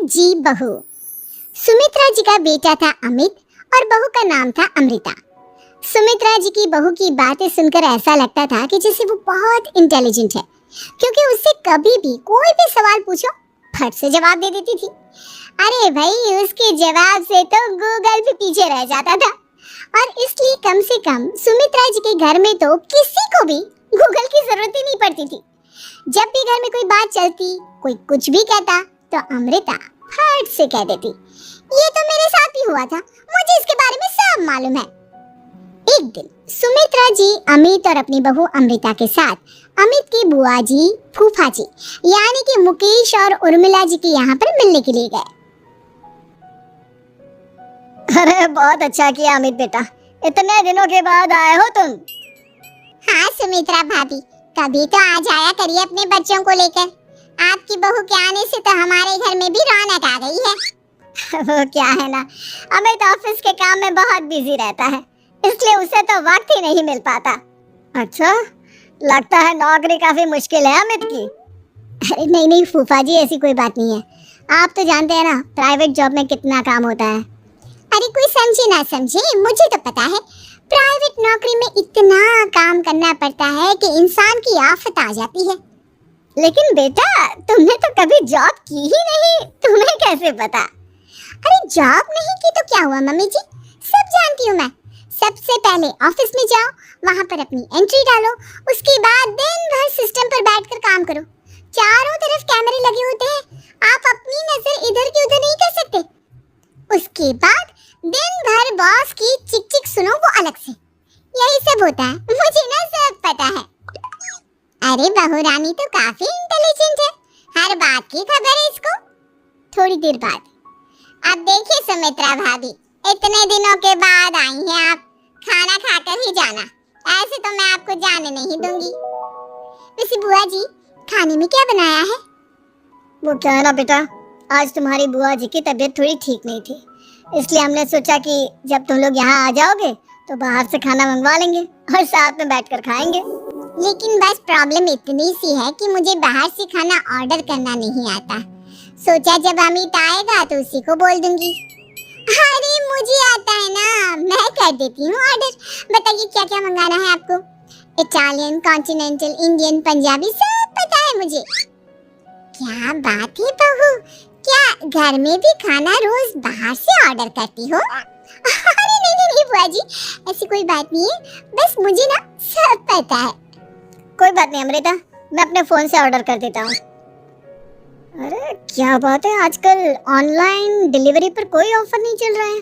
जी बहू। सुमित्रा जी का बेटा था अमित और बहू का नाम था अमृता। सुमित्रा जी की बहू की बातें सुनकर ऐसा लगता था कि जैसे वो बहुत इंटेलिजेंट है, क्योंकि उससे कभी भी कोई भी सवाल पूछो फट से जवाब दे देती थी। अरे भाई, उसके जवाब से तो गूगल भी पीछे रह जाता था। और इसलिए कम से कम सुमित्रा जी के घर में तो किसी को भी गूगल की जरूरत ही नहीं पड़ती थी। जब भी घर में कोई बात चलती, कोई कुछ भी कहता, तो अमृता फट से कह देती, ये तो मेरे साथ भी हुआ था, मुझे इसके बारे में सब मालूम है। एक दिन सुमित्रा जी अमित और अपनी बहू अमृता के साथ अमित की बुआ जी, फूफा जी यानी कि मुकेश और उर्मिला जी के यहाँ पर मिलने के लिए गए। अरे बहुत अच्छा किया अमित बेटा, इतने दिनों के बाद आए हो तुम। हाँ सुमित्रा भाभी, कभी तो आ जाया करिए अपने बच्चों को लेकर। आपकी बहू के आने से तो हमारे घर में भी रौनक आ गई है। वो क्या है ना, अमित ऑफिस के काम में बहुत बिजी रहता है, इसलिए उसे तो वक्त ही नहीं मिल पाता। अच्छा, लगता है नौकरी काफी मुश्किल है अमित की। अरे नहीं नहीं फूफा जी, ऐसी कोई बात नहीं है। आप तो जानते हैं ना प्राइवेट जॉब में कितना काम होता है। अरे कोई समझे ना समझे, मुझे तो पता है प्राइवेट नौकरी में इतना काम करना पड़ता है कि इंसान की आफत आ जाती है। लेकिन बेटा, तुमने तो कभी जॉब की ही नहीं, तुम्हें कैसे पता? अरे जॉब नहीं की तो क्या हुआ मम्मी जी, सब जानती हूँ मैं। सबसे पहले ऑफिस में जाओ, वहाँ पर अपनी एंट्री डालो, उसके बाद दिन भर सिस्टम पर बैठकर काम करो। चारों तरफ कैमरे लगे होते हैं, आप अपनी नजर इधर की उधर नहीं कर सकते। उसके बाद दिन भर बॉस की चिक चिक सुनो, वो अलग से। यही सब होता है, मुझे ना सब पता है। अरे बहू रानी तो काफी इंटेलिजेंट है, हर बात की खबर है इसको। थोड़ी देर बाद, अब देखिए सुमित्रा भाभी, इतने दिनों के बाद आई हैं आप, खाना खाकर ही जाना, ऐसे तो मैं आपको जाने नहीं दूंगी। वैसे बुआ जी, खाने में क्या बनाया है? वो क्या है ना बेटा, आज तुम्हारी बुआ जी की तबीयत थोड़ी ठीक नहीं थी, इसलिए हमने सोचा कि जब तुम लोग यहाँ आ जाओगे तो बाहर से खाना मंगवा लेंगे और साथ में बैठकर खाएंगे। लेकिन बस प्रॉब्लम इतनी सी है कि मुझे बाहर से खाना ऑर्डर करना नहीं आता। सोचा जब अमित आएगा तो उसी को बोल दूंगी। अरे मुझे आता है ना, मैं कर देती हूँ ऑर्डर। बताइए क्या क्या मंगाना है आपको? इटालियन, कॉन्टिनेंटल, इंडियन, पंजाबी, सब पता है मुझे। क्या बात है बहू, क्या घर में भी खाना रोज बाहर से ऑर्डर करती हो? अरे नहीं बुआ जी, ऐसी कोई बात नहीं है, बस मुझे ना सब पता है। कोई बात नहीं अमृता, मैं अपने फोन से ऑर्डर कर देता हूँ। अरे क्या बात है, आजकल ऑनलाइन डिलीवरी पर कोई ऑफर नहीं चल रहा है,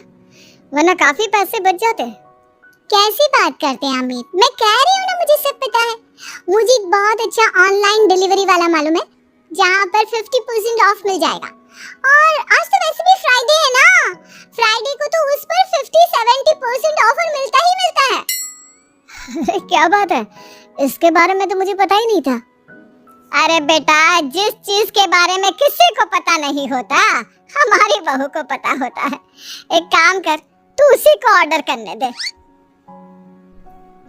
वरना काफी पैसे बच जाते हैं। कैसी बात करते हैं अमित, मैं कह रही हूँ ना मुझे सब पता है। मुझे एक बहुत अच्छा ऑनलाइन डिलीवरी वाला मालूम है, जहाँ पर 50% ऑफ मिल जाएगा। और आज तो वैसे भी फ्राइडे है ना, फ्राइडे को तो उस पर 50-70% ऑफर मिलता ही मिलता है। क्या बात है, इसके बारे में तो मुझे पता ही नहीं था। अरे बेटा, जिस चीज के बारे में किसी को पता नहीं होता, हमारी बहू को पता होता है। एक काम कर, तू उसी को ऑर्डर करने दे।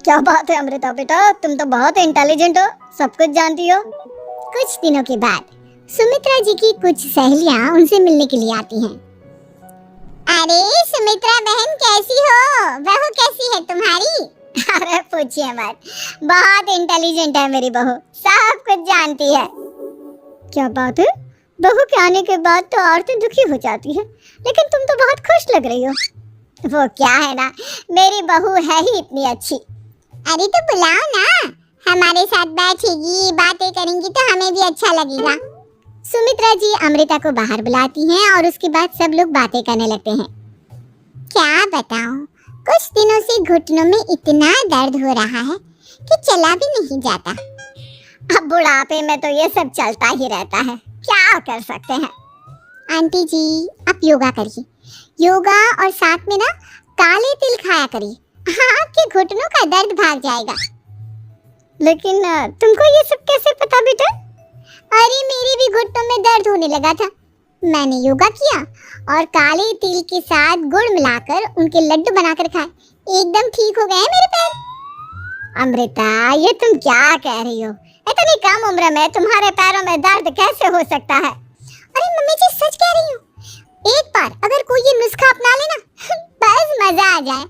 क्या बात है अमृता बेटा, तुम तो बहुत इंटेलिजेंट हो, सब कुछ जानती हो। कुछ दिनों के बाद सुमित्रा जी की कुछ सहेलियां उनसे मिलने के लिए आती हैं। अरे सुमित्रा बहन, कैसी हो? बहू कैसी है तुम्हारी? अरे पूछिए मत, बहुत इंटेलिजेंट है मेरी बहू, सब कुछ जानती है। क्या बात है, बहू के आने के बाद तो औरतें दुखी हो जाती है, लेकिन तुम तो बहुत खुश लग रही हो। वो क्या है ना, मेरी बहू है ही इतनी अच्छी। अरे तो बुलाओ ना, हमारे साथ बैठेगी, बातें करेंगी तो हमें भी अच्छा लगेगा। सुमित्रा जी अमृता को बाहर बुलाती हैं और उसके बाद सब लोग बातें करने लगते हैं। क्या बताऊं, कुछ दिनों से घुटनों में इतना दर्द हो रहा है कि चला भी नहीं जाता। अब बुढ़ापे में तो ये सब चलता ही रहता है, क्या कर सकते हैं। आंटी जी, आप योगा करिए, योगा और साथ में ना काले तिल खाया करिए, आपके घुटनों का दर्द भाग जाएगा। लेकिन तुमको ये सब कैसे पता बेटा? अरे मेरे भी घुटनों में दर्द होने लगा था, मैंने योगा किया और काले तिल के साथ गुड़ मिलाकर उनके लड्डू बनाकर खाए, एकदम ठीक हो गए मेरे पैर। अमृता, ये तुम क्या कह रही हो? इतनी कम उम्र में तुम्हारे पैरों में दर्द कैसे हो सकता है? अरे मम्मी जी, सच कह रही हूँ, एक बार अगर कोई ये नुस्खा अपना लेना बस मजा आ जाए।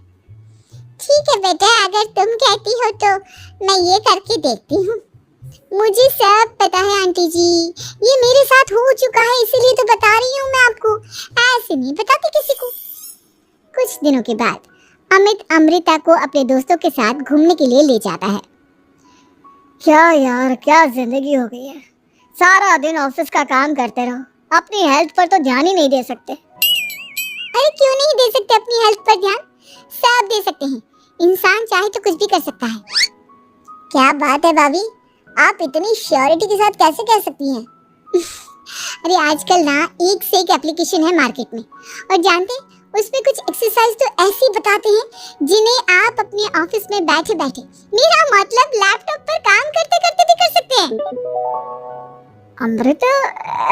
ठीक है बेटा, अगर तुम कहती हो तो मैं ये करके देखती हूँ। मुझे सब पता है आंटी जी, ये मेरे साथ हो चुका है, इसीलिए तो बता रही हूँ मैं आपको, ऐसे नहीं बताती किसी को। कुछ दिनों के बाद अमित अमृता को अपने दोस्तों के साथ घूमने के लिए ले जाता है। क्या यार, क्या जिंदगी हो गई है। सारा दिन ऑफिस का काम करते रहो, अपनी हेल्थ पर तो ध्यान ही नहीं दे सकते। अरे क्यों नहीं दे सकते अपनी हेल्थ पर ध्यान? सब दे सकते हैं, इंसान चाहे तो कुछ भी कर सकता है। क्या बात है भाभी, आप इतनी श्योरिटी के साथ कैसे कह सकती हैं? अरे आजकल ना एक से एक एप्लीकेशन है मार्केट में, और जानते हैं उसमें कुछ एक्सरसाइज तो ऐसी बताते हैं जिन्हें आप अपने ऑफिस में बैठे बैठे, मेरा मतलब लैपटॉप पर काम करते करते भी कर सकते हैं। अमृता,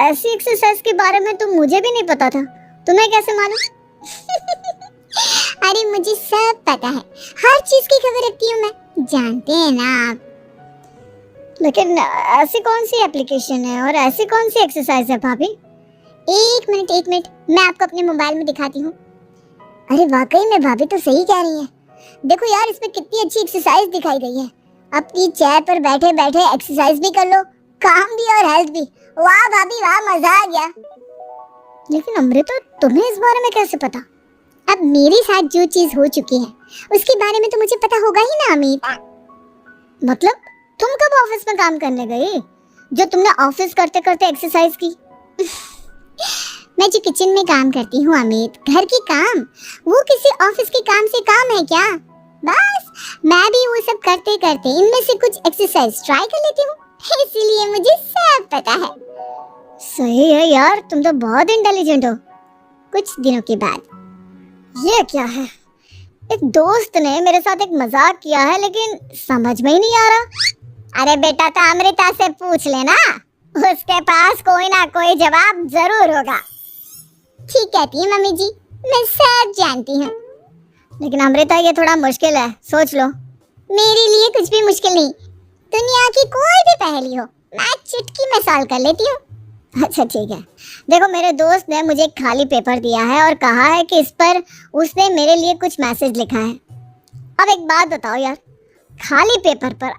ऐसी एक्सरसाइज के बारे में तो मुझे भी नहीं पता था, तुम्हें कैसे मालूम? अरे मुझे सब पता है, हर चीज की खबर रखती हूँ मैं, जानते हैं ना आप। लेकिन ऐसी कौन सी एप्लीकेशन है और ऐसी कौन सी एक्सरसाइज है भाभी? एक मिनट, मैं आपको अपने मोबाइल में दिखाती हूँ। अरे वाकई में भाभी तो सही कह रही हैं। देखो यार, इसमें कितनी अच्छी एक्सरसाइज दिखाई गई है। अपनी चेयर पर बैठे बैठे एक्सरसाइज भी कर लो, काम भी और हेल्थ भी। वाह भाभी वाह, मजा आ गया। लेकिन अमृता, तुम्हें इस बारे में कैसे पता? अब मेरे साथ जो चीज हो चुकी है उसके बारे में तो मुझे पता होगा ही ना अमित। मतलब तुम कब ऑफिस में काम करने गई जो तुमने ऑफिस करते करते एक्सरसाइज की? मैं जो किचन में काम करती हूँ अमित, घर के काम, वो किसी ऑफिस के काम से काम है क्या? बस मैं भी वो सब करते करते इनमें से कुछ एक्सरसाइज ट्राई कर लेती हूँ, इसीलिए मुझे सब पता है। सही है यार, तुम तो बहुत इंटेलिजेंट हो। कुछ दिनों के बाद, ये क्या है? एक दोस्त ने मेरे साथ एक मजाक किया है, लेकिन समझ में ही नहीं आ रहा। अरे बेटा, तो अमृता से पूछ लेना, उसके पास कोई ना कोई जवाब जरूर होगा। ठीक कहती है मम्मी जी, मैं सब जानती हूँ। लेकिन अमृता, ये थोड़ा मुश्किल है, सोच लो। मेरे लिए कुछ भी मुश्किल नहीं, दुनिया की कोई भी पहेली हो मैं चुटकी में सॉल्व कर लेती हूँ। अच्छा ठीक है, देखो मेरे दोस्त ने मुझे एक खाली पेपर दिया है और कहा है कि इस पर उसने मेरे लिए कुछ मैसेज लिखा है। अब एक बात बताओ यार, खाली पेपर पर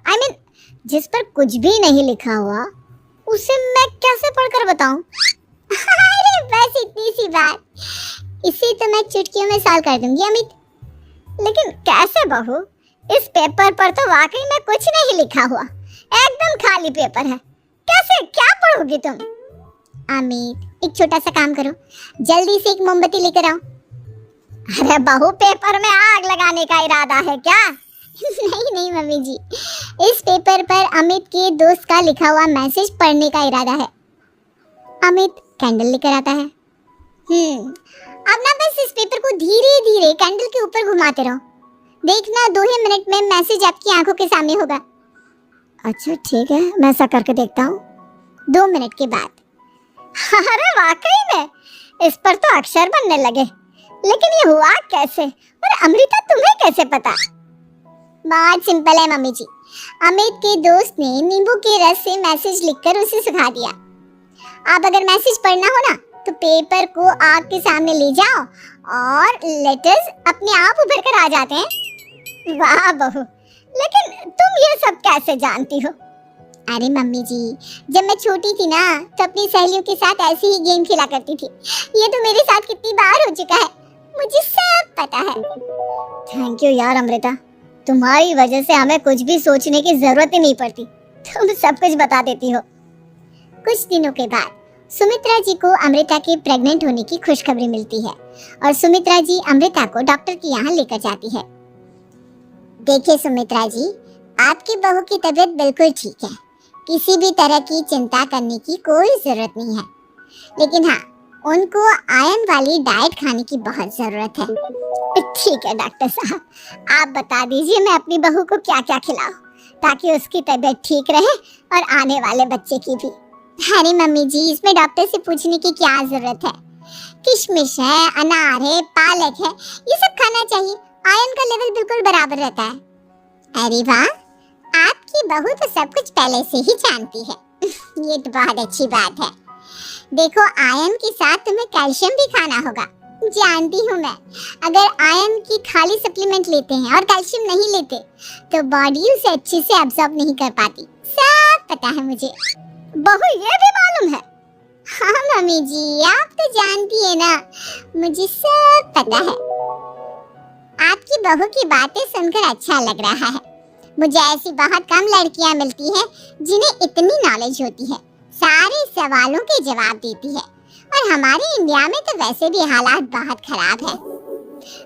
जिस पर कुछ भी नहीं लिखा हुआ, उसे मैं कैसे पढ़कर बताऊं? अरे बस इतनी सी बात, इसे तो मैं चुटकियों में सॉल्व कर दूंगी अमित। लेकिन कैसे बहू? इस पेपर पर तो वाकई में कुछ नहीं लिखा हुआ, एकदम खाली पेपर है, कैसे क्या पढ़ोगी तुम? अमित, एक छोटा सा काम करो, जल्दी से एक मोमबत्ती लेकर आओ। अरे बहू, पेपर में आग लगाने का इरादा है क्या? नहीं मम्मी जी, इस पेपर पर अमित के दोस्त का लिखा हुआ मैसेज पढ़ने का इरादा है। अमित कैंडल लेकर आता है। अब ना बस इस पेपर को धीरे धीरे कैंडल के ऊपर घुमाते रहो, देखना 2 ही मिनट में मैसेज आपकी आंखों के सामने होगा। अच्छा ठीक है, मैं ऐसा करके देखता हूँ। 2 मिनट के बाद, अरे वाकई में इस पर तो अक्षर बनने लगे, लेकिन ये हुआ कैसे? और अमृता, तुम्हें कैसे पता? बहुत सिंपल है मम्मी जी, अमित के दोस्त ने नींबू के रस से मैसेज लिखकर उसे सुखा दिया। अब अगर मैसेज पढ़ना हो ना तो पेपर को आग के सामने ले जाओ और लेटर्स अपने आप उभर कर आ जाते हैं। वाह बहू, लेकिन तुम ये सब कैसे जानती हो? अरे मम्मी जी, जब मैं छोटी थी ना तो अपनी सहेलियों के साथ ऐसे ही गेम खेला करती थी। ये तो मेरे साथ कितनी बार हो चुका है, मुझे सब पता है। थैंक यू यार अमृता, तुम्हारी वजह से हमें कुछ भी सोचने की जरूरत ही नहीं पड़ती, तुम सब कुछ बता देती हो। कुछ दिनों के बाद सुमित्रा जी को अमृता के प्रेग्नेंट होने की खुशखबरी मिलती है और सुमित्रा जी अमृता को डॉक्टर के यहाँ लेकर जाती है। देखिए सुमित्रा जी, आपकी बहू की तबीयत बिल्कुल ठीक है, किसी भी तरह की चिंता करने की कोई जरूरत नहीं है, लेकिन हाँ, उनको आयरन वाली डाइट खाने की बहुत जरूरत है। ठीक है डॉक्टर साहब, आप बता दीजिए मैं अपनी बहू को क्या क्या खिलाऊं ताकि उसकी तबीयत ठीक रहे और आने वाले बच्चे की भी। अरे मम्मी जी, इसमें डॉक्टर से पूछने की क्या जरूरत है, किशमिश है, अनार है, पालक है, ये सब खाना चाहिए, आयरन का लेवल बिल्कुल बराबर रहता है। अरे वाह, आपकी बहू तो सब कुछ पहले से ही जानती है। ये तो बहुत अच्छी बात है। देखो आयरन के साथ तुम्हें कैल्शियम भी खाना होगा। जानती हूँ मैं, अगर आयरन की खाली सप्लीमेंट लेते हैं और कैल्शियम नहीं लेते तो बॉडी उसे अच्छे से एब्जॉर्ब नहीं कर पाती। सब पता है मुझे। बहू ये भी मालूम है? हाँ मम्मी जी, आप तो जानती है ना, मुझे सब पता है। आपकी बहू की बातें सुनकर अच्छा लग रहा है। मुझे ऐसी बहुत कम लड़कियां मिलती हैं जिन्हें इतनी नॉलेज होती है, सारे सवालों के जवाब देती है। और हमारे इंडिया में तो वैसे भी हालात बहुत खराब है।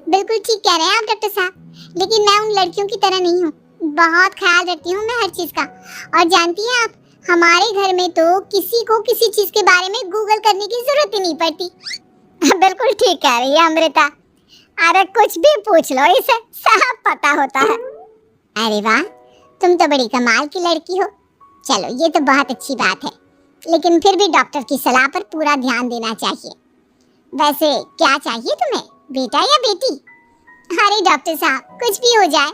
बिल्कुल ठीक कह रहे हैं आप डॉक्टर साहब, लेकिन मैं उन लड़कियों की तरह नहीं हूँ। बहुत ख्याल रखती हूँ मैं हर चीज का। और जानती हैं आप, हमारे घर में तो किसी को किसी चीज के बारे में गूगल करने की जरूरत ही नहीं पड़ती। बिल्कुल ठीक कह रही है अमृता। अरे कुछ भी पूछ लो, इसे सब पता होता है। अरे वाह, तुम तो बड़ी कमाल की लड़की हो। चलो ये तो बहुत अच्छी बात है, लेकिन फिर भी डॉक्टर की सलाह पर पूरा ध्यान देना चाहिए। वैसे क्या चाहिए तुम्हें, बेटा या बेटी? अरे डॉक्टर साहब, कुछ भी हो जाए,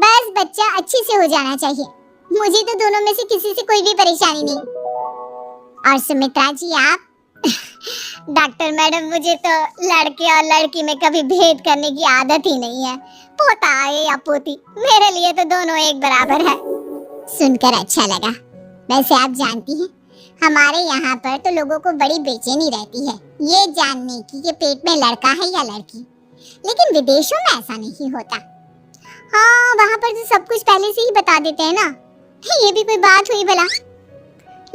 बस बच्चा अच्छे से हो जाना चाहिए। मुझे तो दोनों में से किसी से कोई भी परेशानी नहीं। और सुमित्रा जी आप? डॉक्टर मैडम, मुझे तो लड़के और लड़की में कभी भेद करने की आदत ही नहीं है। पोता आए या पोती, मेरे लिए तो दोनों एक बराबर है। सुनकर अच्छा लगा। वैसे आप जानती हैं, हमारे यहाँ पर तो लोगों को बड़ी बेचैनी रहती है ये जानने की कि पेट में लड़का है या लड़की, लेकिन विदेशों में ऐसा नहीं होता। हाँ, वहाँ पर तो सब कुछ पहले से ही बता देते हैं ना। ये भी कोई बात हुई भला?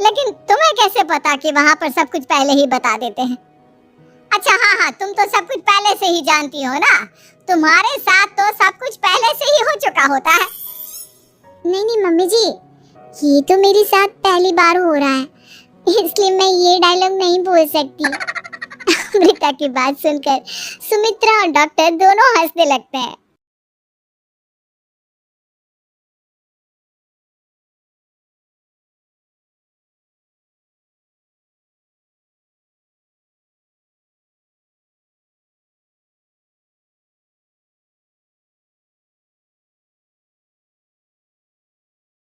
लेकिन तुम्हें कैसे पता कि वहाँ पर सब कुछ पहले ही बता देते हैं? अच्छा हाँ, तुम तो सब कुछ पहले से ही जानती हो ना। तुम्हारे साथ तो सब कुछ पहले से ही हो चुका होता है। नहीं मम्मी जी, ये तो मेरे साथ पहली बार हो रहा है, इसलिए मैं ये डायलॉग नहीं बोल सकती। अमृता की बात सुनकर सुमित्रा और डॉक्टर दोनों हंसने लगते हैं।